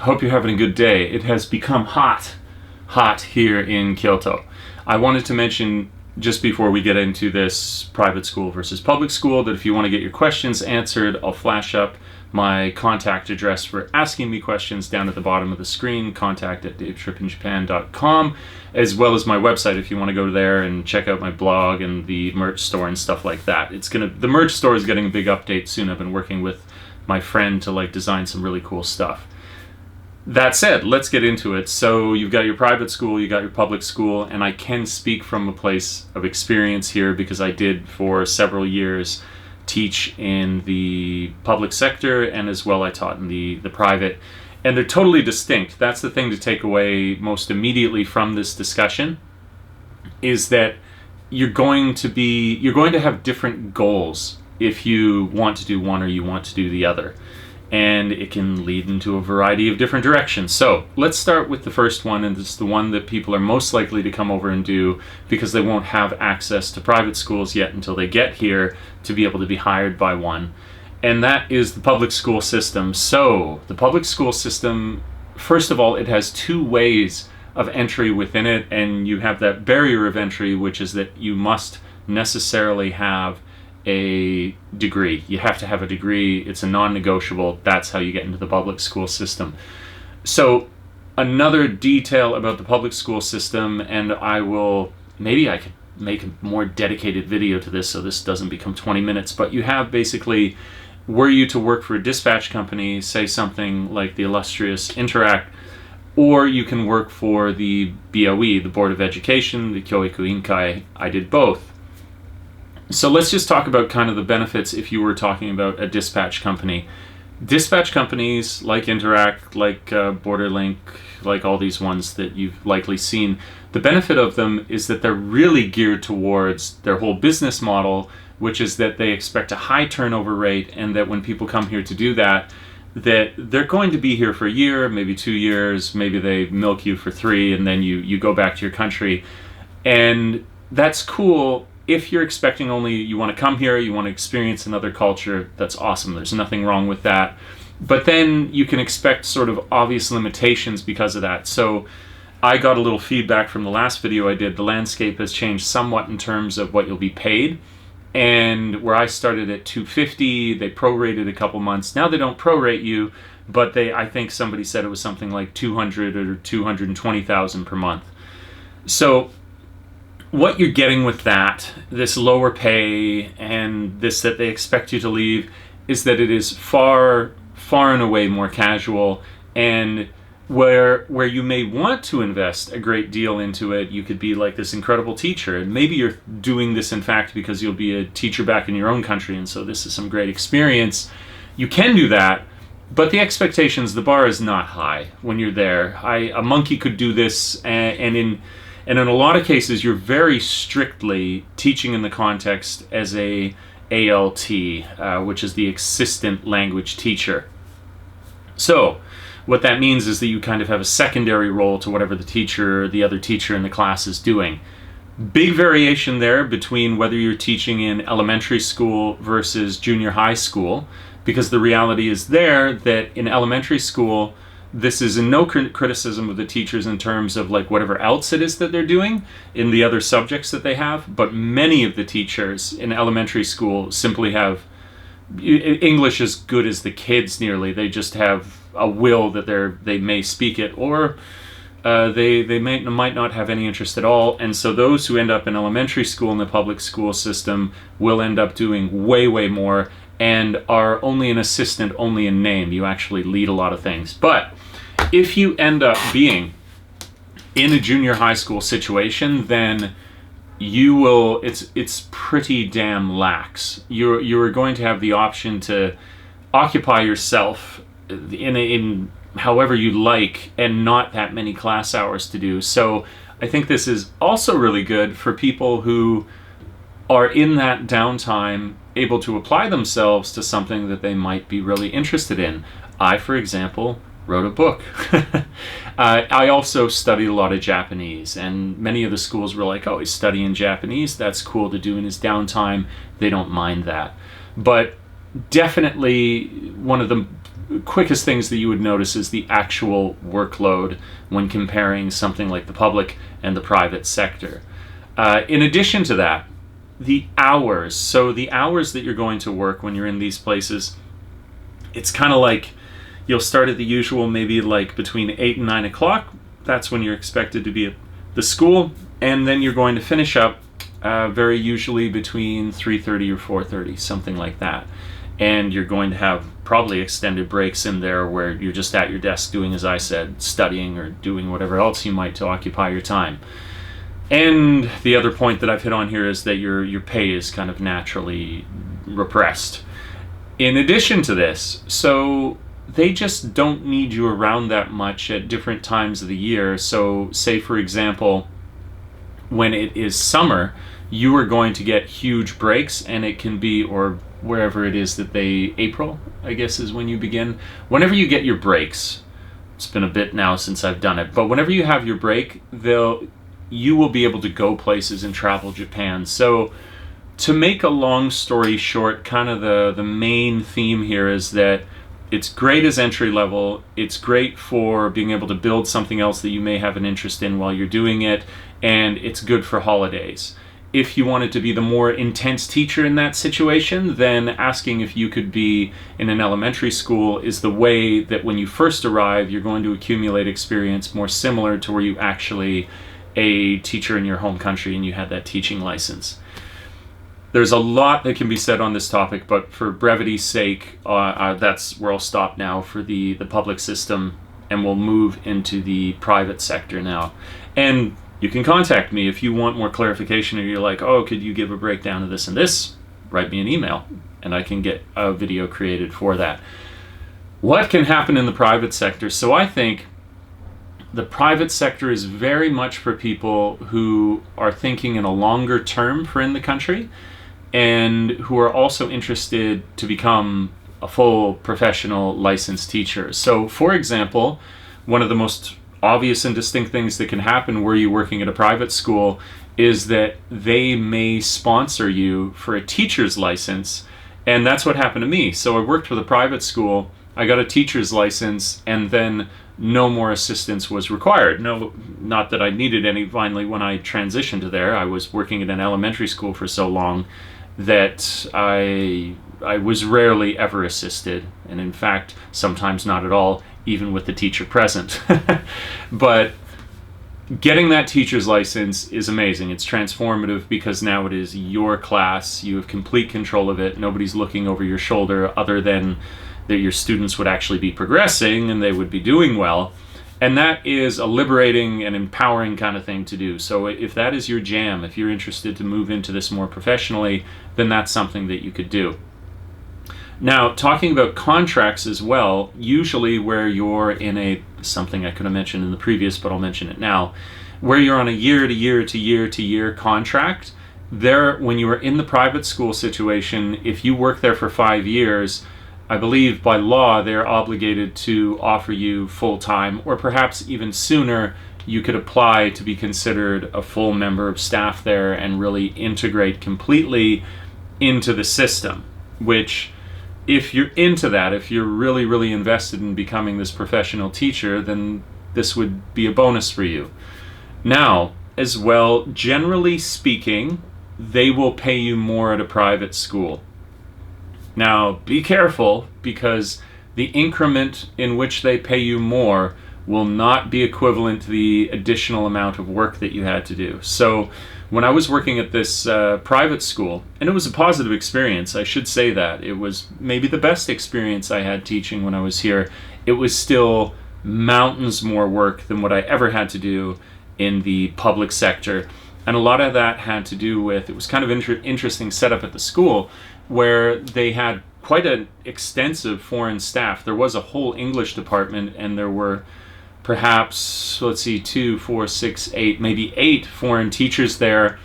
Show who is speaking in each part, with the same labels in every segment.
Speaker 1: Hope you're having a good day. It has become hot here in Kyoto. I wanted to mention just before we get into this private school versus public school that if you want to get your questions answered, I'll flash up my contact address for asking me questions down at the bottom of the screen, contact@DaveTrippinJapan.com, as well as my website if you want to go there and check out my blog and the merch store and stuff like that. The merch store is getting a big update soon. I've been working with my friend to design some really cool stuff. That said, let's get into it. So you've got your private school, you got your public school, and I can speak from a place of experience here because I did for several years teach in the public sector, and as well I taught in the private, and they're totally distinct. That's the thing to take away most immediately from this discussion, is that you're going to have different goals if you want to do one or you want to do the other, and it can lead into a variety of different directions. So let's start with the first one, and it's the one that people are most likely to come over and do because they won't have access to private schools yet until they get here to be able to be hired by one, and that is the public school system. So the public school system, first of all, it has two ways of entry within it, and you have that barrier of entry, which is that you must necessarily have a degree. You have to have a degree. It's a non-negotiable. That's how you get into the public school system. So another detail about the public school system, and I could make a more dedicated video to this so this doesn't become 20 minutes, but you have basically, were you to work for a dispatch company, say something like the illustrious Interact, or you can work for the BOE, the Board of Education, the Kyoiku Inkai. I did both. So let's just talk about kind of the benefits if you were talking about a dispatch company. Dispatch companies like Interact, like Borderlink, like all these ones that you've likely seen, the benefit of them is that they're really geared towards their whole business model, which is that they expect a high turnover rate, and that when people come here to do that they're going to be here for a year, maybe 2 years, maybe they milk you for 3, and then you go back to your country. And that's cool. If you're expecting only you want to come here, you want to experience another culture, that's awesome. There's nothing wrong with that. But then you can expect sort of obvious limitations because of that. So I got a little feedback from the last video I did. The landscape has changed somewhat in terms of what you'll be paid. And where I started at $250, they prorated a couple months. Now they don't prorate you, but I think somebody said it was something like $200 or $220,000 per month. So what you're getting with that, this lower pay and this that they expect you to leave, is that it is far and away more casual, and where you may want to invest a great deal into it, you could be like this incredible teacher, and maybe you're doing this in fact because you'll be a teacher back in your own country, and so this is some great experience. You can do that, but the expectations, the bar is not high when you're there. A monkey could do this, and in a lot of cases, you're very strictly teaching in the context as a ALT, which is the assistant language teacher. So what that means is that you kind of have a secondary role to whatever the other teacher in the class is doing. Big variation there between whether you're teaching in elementary school versus junior high school, because the reality is there that in elementary school, this is in no criticism of the teachers in terms of whatever else it is that they're doing in the other subjects that they have, but many of the teachers in elementary school simply have English as good as the kids nearly. They just have a will that they may speak it, or they might not have any interest at all. And so those who end up in elementary school in the public school system will end up doing way more, and are only an assistant, only in name. You actually lead a lot of things. But if you end up being in a junior high school situation, then you will, it's pretty damn lax. You're going to have the option to occupy yourself in however you like, and not that many class hours to do. So I think this is also really good for people who are in that downtime able to apply themselves to something that they might be really interested in. I, for example, wrote a book. I also studied a lot of Japanese, and many of the schools were like, oh, he's studying Japanese, that's cool to do in his downtime. They don't mind that. But definitely one of the quickest things that you would notice is the actual workload when comparing something like the public and the private sector. In addition to that, the hours. So the hours that you're going to work when you're in these places, it's kind of like you'll start at the usual, maybe like between 8 and 9 o'clock. That's when you're expected to be at the school. And then you're going to finish up very usually between 3:30 or 4:30, something like that. And you're going to have probably extended breaks in there where you're just at your desk doing, as I said, studying or doing whatever else you might to occupy your time. And the other point that I've hit on here is that your pay is kind of naturally repressed. In addition to this, so they just don't need you around that much at different times of the year. So say, for example, when it is summer, you are going to get huge breaks, and it can be, or wherever it is that April, I guess, is when you begin. Whenever you get your breaks, it's been a bit now since I've done it, but whenever you have your break, you will be able to go places and travel Japan. So to make a long story short, kind of the main theme here is that it's great as entry level. It's great for being able to build something else that you may have an interest in while you're doing it, and it's good for holidays. If you wanted to be the more intense teacher in that situation, then asking if you could be in an elementary school is the way that when you first arrive, you're going to accumulate experience more similar to where you actually a teacher in your home country and you had that teaching license. There's a lot that can be said on this topic, but for brevity's sake, that's where I'll stop now for the public system, and we'll move into the private sector now. And you can contact me if you want more clarification, or you're like, oh, could you give a breakdown of this and this? Write me an email, and I can get a video created for that. What can happen in the private sector? So I think the private sector is very much for people who are thinking in a longer term for in the country, and who are also interested to become a full professional licensed teacher. So, for example, one of the most obvious and distinct things that can happen were you working at a private school is that they may sponsor you for a teacher's license, and that's what happened to me. So I worked with a private school, I got a teacher's license, and then no more assistance was required. No, not that I needed any. Finally, when I transitioned to there, I was working at an elementary school for so long that I was rarely ever assisted, and in fact, sometimes not at all, even with the teacher present. But getting that teacher's license is amazing. It's transformative because now it is your class. You have complete control of it. Nobody's looking over your shoulder other than that your students would actually be progressing and they would be doing well. And that is a liberating and empowering kind of thing to do. So if that is your jam, if you're interested to move into this more professionally, then that's something that you could do. Now, talking about contracts as well, usually where you're in something I could have mentioned in the previous, but I'll mention it now, where you're on a year to year to year to year contract, when you are in the private school situation, if you work there for 5 years, I believe by law they're obligated to offer you full-time, or perhaps even sooner you could apply to be considered a full member of staff there and really integrate completely into the system, which if you're into that, if you're really, really invested in becoming this professional teacher, then this would be a bonus for you. Now, as well, generally speaking, they will pay you more at a private school. Now, be careful, because the increment in which they pay you more will not be equivalent to the additional amount of work that you had to do. So when I was working at this private school, and it was a positive experience, I should say that. It was maybe the best experience I had teaching when I was here. It was still mountains more work than what I ever had to do in the public sector. And a lot of that had to do with, it was kind of interesting setup at the school, where they had quite an extensive foreign staff. There was a whole English department, and there were perhaps, 2, 4, 6, 8, maybe 8 foreign teachers there,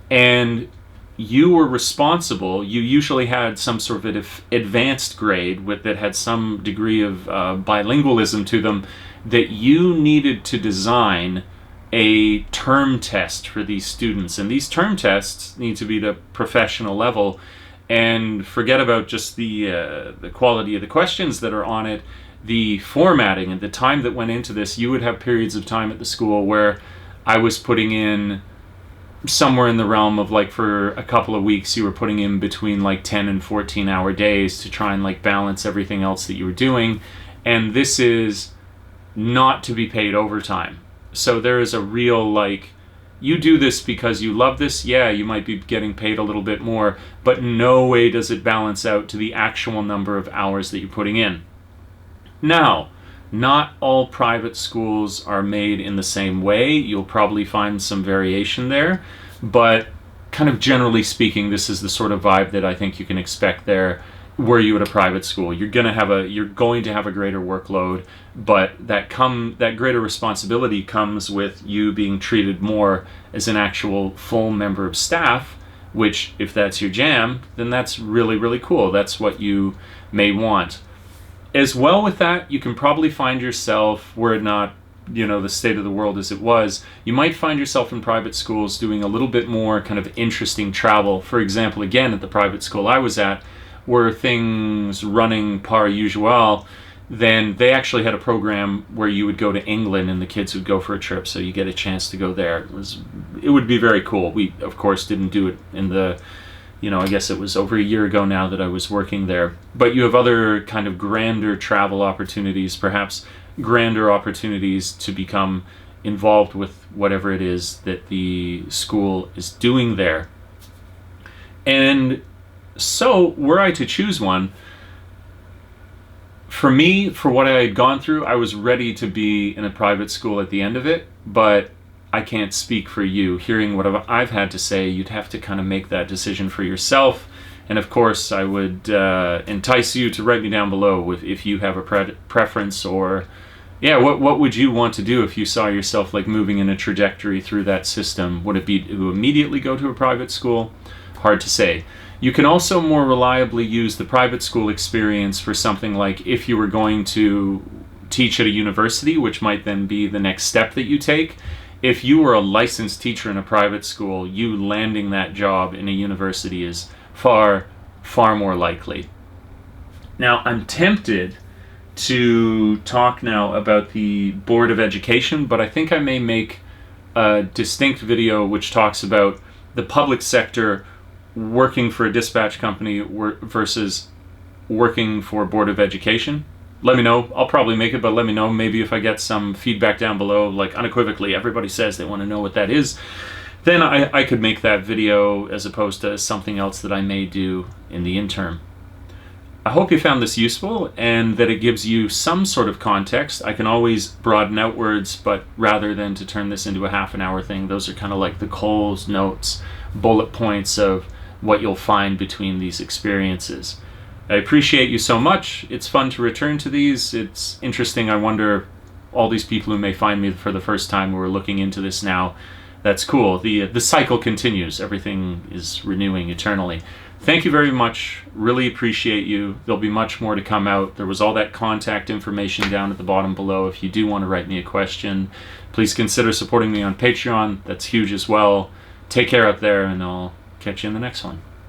Speaker 1: and you were responsible. You usually had some sort of advanced grade that had some degree of bilingualism to them, that you needed to design a term test for these students. And these term tests need to be the professional level, And forget about just the quality of the questions that are on it, the formatting and the time that went into this. You would have periods of time at the school where I was putting in somewhere in the realm of, like, for a couple of weeks you were putting in between like 10 and 14 hour days to try and like balance everything else that you were doing. And this is not to be paid overtime. So there is a real, like, you do this because you love this, yeah, you might be getting paid a little bit more, but no way does it balance out to the actual number of hours that you're putting in. Now, not all private schools are made in the same way. You'll probably find some variation there, but kind of generally speaking, this is the sort of vibe that I think you can expect there. Were you at a private school, you're going to have a greater workload, but that greater responsibility comes with you being treated more as an actual full member of staff, which, if that's your jam, then that's really, really cool. That's what you may want. As well with that, you can probably find yourself, were it not, the state of the world as it was, you might find yourself in private schools doing a little bit more kind of interesting travel. For example, again, at the private school I was at, were things running par usual, then they actually had a program where you would go to England and the kids would go for a trip, so you get a chance to go there. It would be very cool. We, of course, didn't do it in the, I guess it was over a year ago now that I was working there. But you have other kind of grander travel opportunities, perhaps grander opportunities to become involved with whatever it is that the school is doing there. And so, were I to choose one, for me, for what I had gone through, I was ready to be in a private school at the end of it, but I can't speak for you. Hearing what I've had to say, you'd have to kind of make that decision for yourself. And of course, I would entice you to write me down below if you have a preference, or, yeah, what would you want to do if you saw yourself like moving in a trajectory through that system? Would it be to immediately go to a private school? Hard to say. You can also more reliably use the private school experience for something like if you were going to teach at a university, which might then be the next step that you take. If you were a licensed teacher in a private school, you landing that job in a university is far, far more likely. Now, I'm tempted to talk now about the Board of Education, but I think I may make a distinct video which talks about the public sector working for a dispatch company versus working for a Board of Education. Let me know. I'll probably make it, but let me know. Maybe if I get some feedback down below, like unequivocally, everybody says they want to know what that is, then I could make that video as opposed to something else that I may do in the interim. I hope you found this useful and that it gives you some sort of context. I can always broaden outwards, but rather than to turn this into a half an hour thing, those are kind of like the Cole's notes, bullet points of what you'll find between these experiences. I appreciate you so much. It's fun to return to these. It's interesting. I wonder, all these people who may find me for the first time who are looking into this now, that's cool. The cycle continues. Everything is renewing eternally. Thank you very much. Really appreciate you. There'll be much more to come out. There was all that contact information down at the bottom below. If you do want to write me a question, please consider supporting me on Patreon. That's huge as well. Take care out there, and I'll catch you in the next one.